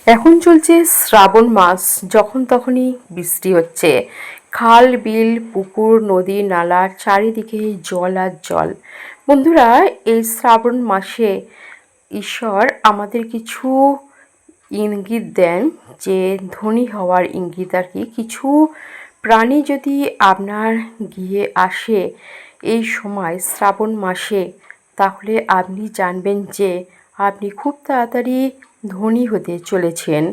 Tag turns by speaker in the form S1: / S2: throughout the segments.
S1: এখন চলছে শ্রাবণ মাস, যখন তখনই বৃষ্টি হচ্ছে। খাল বিল পুকুর নদী নালার চারিদিকে জল আর জল। বন্ধুরা, এই শ্রাবণ মাসে ঈশ্বর আমাদের কিছু ইঙ্গিত দেন, যে ধনী হওয়ার ইঙ্গিত আর কি। কিছু প্রাণী যদি আপনার গৃহে আসে এই সময় শ্রাবণ মাসে, তাহলে আপনি জানবেন যে আপনি খুব তাড়াতাড়ি ধনী হতে চলেছেন।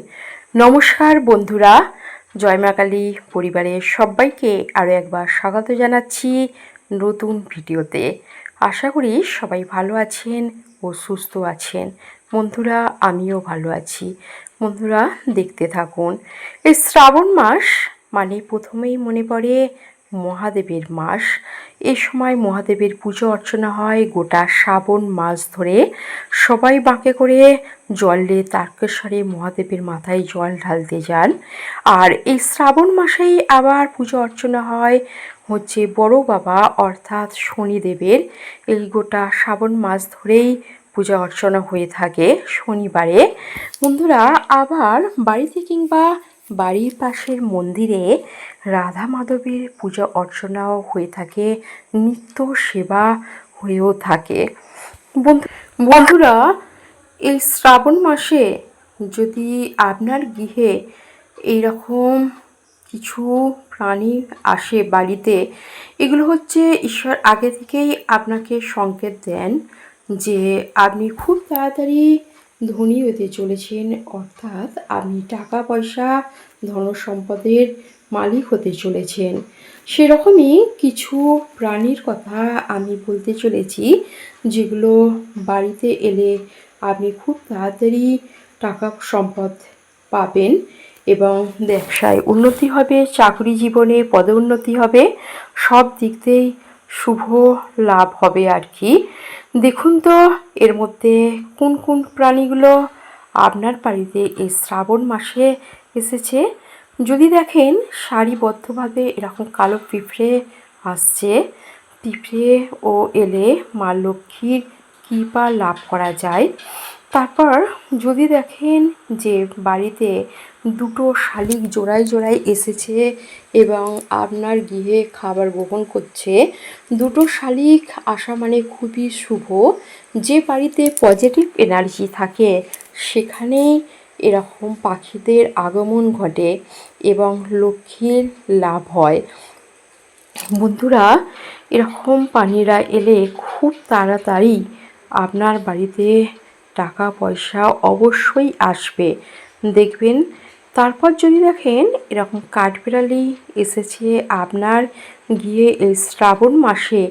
S1: নমস্কার বন্ধুরা, জয় মা কালী পরিবারের সবাইকে আরও একবার স্বাগত জানাচ্ছি নতুন ভিডিওতে। আশা করি সবাই ভালো আছেন ও সুস্থ আছেন। বন্ধুরা, আমিও ভালো আছি। বন্ধুরা, দেখতে থাকুন। এই শ্রাবণ মাস মানে প্রথমেই মনে পড়ে মহাদেবের মাস। এই সময় মহাদেবের পুজো অর্চনা হয় গোটা শ্রাবণ মাস ধরে। সবাই বাঁকে করে জল নিয়ে তারকেশ্বরে মহাদেবের মাথায় জল ঢালতে যান। আর এই শ্রাবণ মাসেই আবার পুজো অর্চনা হয় হচ্ছে বড় বাবা অর্থাৎ শনিদেবের। এই গোটা শ্রাবণ মাস ধরেই পূজা অর্চনা হয়ে থাকে শনিবারে। বন্ধুরা, আবার বাড়িতে কিংবা বাড়ির পাশের মন্দিরে রাধা মাধবের পূজা অর্চনাও হয়ে থাকে, নিত্য সেবা হয়েও থাকে। বন্ধুরা, এই শ্রাবণ মাসে যদি আপনার গৃহে এইরকম কিছু প্রাণী আসে বাড়িতে, এগুলো হচ্ছে ঈশ্বর আগে থেকেই আপনাকে সংকেত দেন যে আপনি খুব তাড়াতাড়ি ধনী হতে চলেছেন, অর্থাৎ আপনি টাকা পয়সা ধন সম্পদের মালিক হতে চলেছেন। সেরকমই কিছু প্রাণীর কথা আমি বলতে চলেছি, যেগুলো বাড়িতে এলে আপনি খুব তাড়াতাড়ি টাকা সম্পদ পাবেন এবং ব্যবসায় উন্নতি হবে, চাকরি জীবনে পদোন্নতি হবে, সব দিক দিয়েই শুভ লাভ হবে আর কি। দেখুন তো এর মধ্যে কোন কোন প্রাণীগুলো আপনার বাড়িতে এই শ্রাবণ মাসে এসেছে। যদি দেখেন সারিবদ্ধভাবে এরকম কালো পিঁপড়ে আসছে, পিঁপড়ে ও এলে মা লক্ষ্মীর কৃপা লাভ করা যায়। তারপর যদি দেখেন যে বাড়িতে দুটো শালিক জোড়ায় জোড়ায় এসেছে এবং আপনার গৃহে খাবার গ্রহণ করছে, দুটো শালিক আসা মানে খুবই শুভ। যে বাড়িতে পজিটিভ এনার্জি থাকে সেখানেই এরকম পাখিদের আগমন ঘটে এবং লক্ষ্মীর লাভ হয়। বন্ধুরা, এরকম প্রাণীরা এলে খুব তাড়াতাড়ি আপনার বাড়িতে টাকা পয়সা অবশ্যই আসবে, দেখবেন। তারপর যদি দেখেন এরকম কাঠবিড়ালি এসেছে আপনার গিয়ে এই শ্রাবণ মাসে,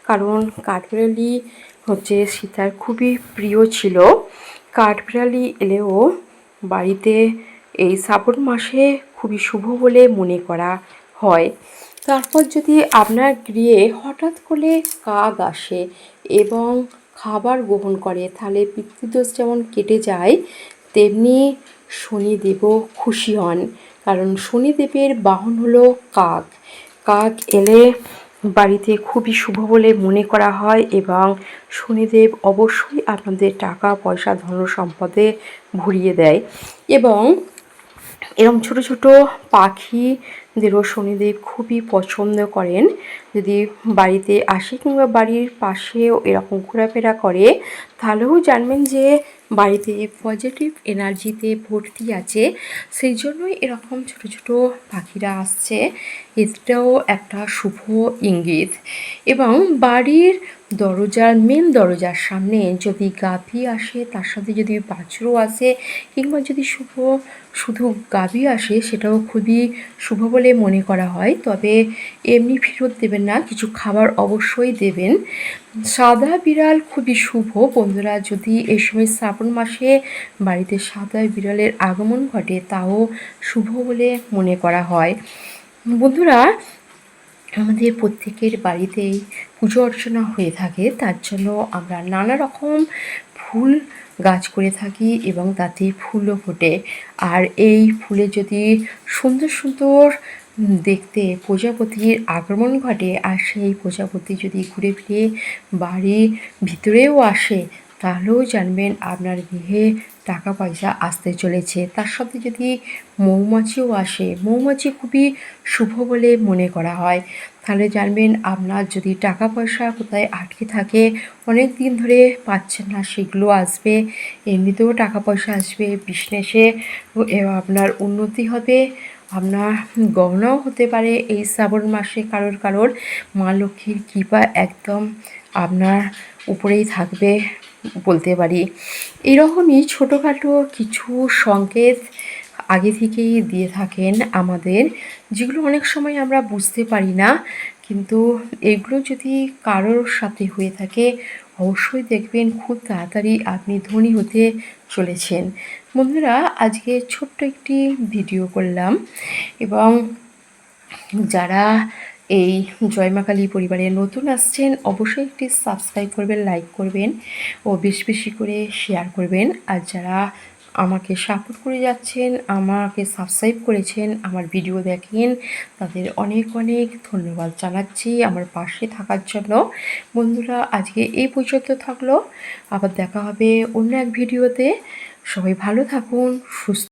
S1: কারণ কাঠবিড়ালি হচ্ছে সীতার খুবই প্রিয় ছিল। কাঠবিড়ালি এলেও বাড়িতে এই শ্রাবণ মাসে খুবই শুভ বলে মনে করা হয়। তারপর যদি আপনার গৃহে হঠাৎ করে কাক আসে এবং খাবার গ্রহণ করে, তাহলে পিতৃদোষ যেমন কেটে যায়, তেমনি শনিদেবও খুশি হন, কারণ শনিদেবের বাহন হলো কাক। কাক এলে বাড়িতে খুবই শুভ বলে মনে করা হয় এবং শনিদেব অবশ্যই আপনাদের টাকা পয়সা ধন সম্পদে ভরিয়ে দেয়। এবং এরকম ছোট ছোট পাখিদেরও শনিদেব খুবই পছন্দ করেন। যদি বাড়িতে আসে কিংবা বাড়ির পাশেও এরকম ঘোরাফেরা করে, তাহলেও জানবেন যে বাড়িতে পজিটিভ এনার্জিতে ভর্তি আছে। সেই জন্যই এরকম ছোট ছোট পাখিরা আসছে, এটাও একটা শুভ ইঙ্গিত। এবং বাড়ির দরজার মেন দরজার সামনে যদি গাভী আসে, তার সাথে যদি বাছুরও আসে, কিংবা যদি শুধু গাভী আসে, সেটাও খুবই শুভ বলে মনে করা হয়। তবে এমনি ফেরত দেবেন না, কিছু খাবার অবশ্যই দেবেন। সাদা বিড়াল খুবই শুভ। বন্ধুরা, যদি এই সময় শ্রাবণ মাসে বাড়িতে সাদা বিড়ালের আগমন ঘটে, তাও শুভ বলে মনে করা হয়। বন্ধুরা, আমাদের প্রত্যেকের বাড়িতেই পুজো অর্চনা হয়ে থাকে, তার জন্য আমরা নানা রকম ফুল গাছ করে থাকি এবং তাতে ফুলও ফোটে। আর এই ফুলে যদি সুন্দর সুন্দর দেখতে প্রজাপতির আগমন ঘটে, আর সেই প্রজাপতি যদি ঘুরে ফিরে বাড়ির ভিতরেও আসে, তাহলেও জানবেন আপনার গৃহে টাকা পয়সা আসতে চলেছে। তার সাথে যদি মৌমাছিও আসে, মৌমাছি খুবই শুভ বলে মনে করা হয়। তাহলে জানবেন আপনার যদি টাকা পয়সা কোথায় আটকে থাকে, অনেক দিন ধরে পাচ্ছেন না, সেগুলো আসবে। এমনিতেও টাকা পয়সা আসবে, বিজনেসে আপনার উন্নতি হবে, আপনার গহনাও হতে পারে এই শ্রাবণ মাসে। কারোর কারোর মা লক্ষ্মীর কৃপা একদম আপনার উপরেই থাকবে বলতে পারি। এরকমই ছোটোখাটো কিছু সংকেত আগে থেকেই দিয়ে থাকেন আমাদের, যেগুলো অনেক সময় আমরা বুঝতে পারি না। কিন্তু এগুলো যদি কারোর সাথে হয়ে থাকে, অবশ্যই দেখবেন খুব তাড়াতাড়ি আপনি ধনী হতে চলেছেন। বন্ধুরা, আজকে ছোট্ট একটি ভিডিও করলাম, এবং যারা এই জয় মা কালী পরিবারে নতুন আসছেন, অবশ্যই একটি সাবস্ক্রাইব করবেন, লাইক করবেন ও বেশি বেশি করে শেয়ার করবেন। আর যারা আমাকে সাপোর্ট করে যাচ্ছেন, আমাকে সাবস্ক্রাইব করেছেন, আমার ভিডিও দেখেন, তাদের অনেক অনেক ধন্যবাদ জানাচ্ছি আমার পাশে থাকার জন্য। বন্ধুরা, আজকে এই পর্যন্ত থাকলো, আবার দেখা হবে অন্য এক ভিডিওতে। সবাই ভালো থাকুন, সুস্থ